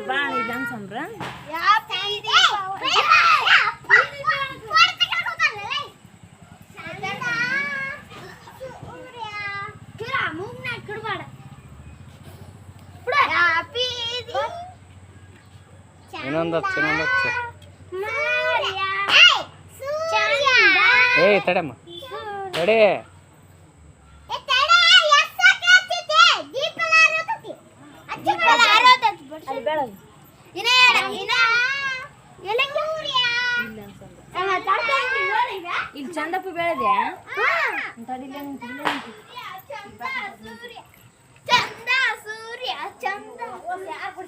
ಬಾಳ ಇಲ್ಲ ಅನ್ಸಂಬ್ರ ಇನ್ನೊಂದು ಏಯ್ ತಡಮ್ಮ ತಡೆ ಇಲ್ಲಿ ಚಂದಪ್ಪ ಬೆಳೆದ್ಯಾ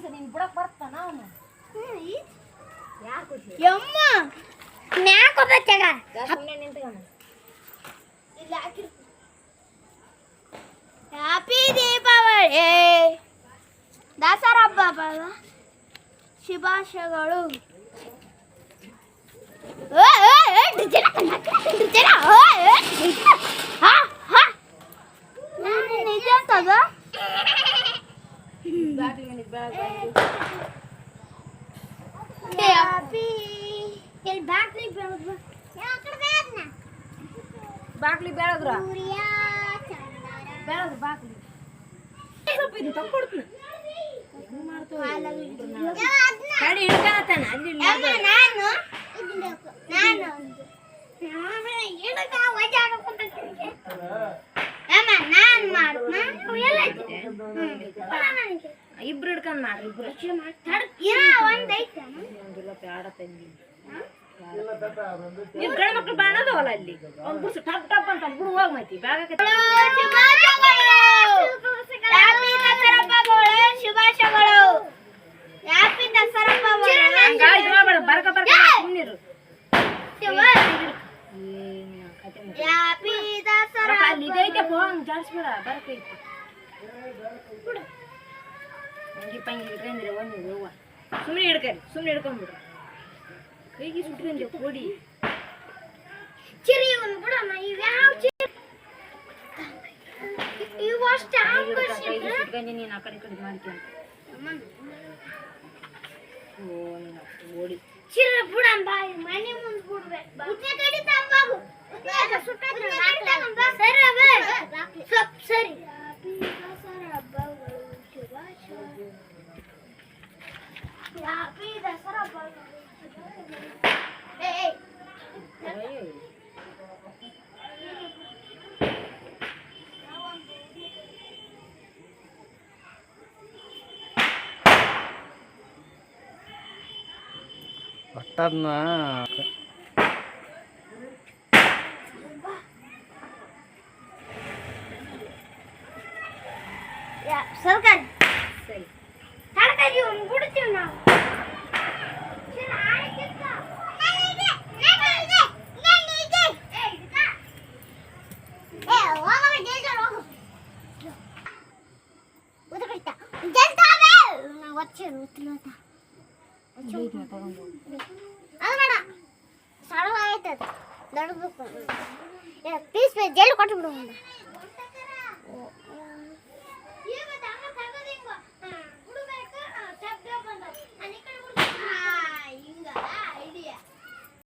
ನೀನ್ ಬಿಡಕ್ ಬರ್ತಾನ ಅವನು ಹ್ಯಾಪಿ ದೀಪಾವಳಿ ದಸರಾ ಹಬ್ಬ ಶುಭಾಶಯಗಳು. ನಿಜ ಅಂತದ ಬಾಕ್ಲಿ ಬೆಳಗ್ರ ಬೆಳಗ್ರ ಬಾಕ್ಲಿ ತಕ್ಕೊಡ್ತೀನಿ ಗಾಡಿ ಹಿಡ್ಕತಾನ ಅಲ್ಲಿ ಇಬ್ರು ಹಿಡ್ಕೊಂಡ್ ಮಾಡ್ರಿ ನೀವು ಗಂಡ ಮಕ್ಳು ಬಾಣದವಲ್ಲ ಅಲ್ಲಿ ಅವ್ನು ಗುಡ್ಸು ಟಪ್ ಟಪ್ ಅಂತ ಬಿಡು ಹೋಗ್ ಮೈತಿ ಶುಭಾಶಯಗಳು. ಹ್ಯಾಪಿ ದಸರಾ ಬರ್ಕ ಬರ್ಕ ಸುಮ್ಮನಿರು ಹ್ಯಾಪಿ ದಸರಾ ಅಲ್ಲಿ ಇದೈತೆ ಫೋನ್ ಜಾಡ್ಸ್ಬೇಡ ಬರ್ಕೈತಿ ಹಂಗಿ ಪಂಗಿ ಇಟ್ಕೊಂಡ್ರೆ ಒಂದು ಹೂವ ಸುಮ್ಮನೆ ಹಿಡ್ಕರಿ ಸುಮ್ಮನೆ ಹಿಡ್ಕೊಂಡ್ಬಿಡ್ರಿ ಕೈಗೆ ಸುಟ್ಕೊಂಡೆ ಕೊಡಿ ಚಿರಿ ಒಂದು ಬಿಡೋಣ ಇವ್ಯಾವ ಚಿರಿ ಇವು ಅಷ್ಟು ಕೈಗೆ ಸುಟ್ಕೊಂಡೆ ನೀನು ಆ ಕಡೆ ಕಡೆ ಮಾಡ್ತೀನಿ ಓ ನೀನು ಓಡಿ ಚಿರಿ ಬಿಡೋಣ ಬಾಯಿ ಮನೆ ಮುಂದೆ ಬಿಡ್ಬೇಕು ಉದ್ದ ಕಡೆ ತಂಬಾಗು ಸರಿ ಹ್ಯಾಪಿ ದಸರಾ ಒಟ್ಟದ್ನ ಸರ್ಕಾರ ಸರಿ ತಡಕಾರಿ ಒಂದು ಬಿಡ್ತೀವಿ ನಾವು ಪೀಸ್ ಜೈಲು ಕೊಟ್ಟು ಬಿಡು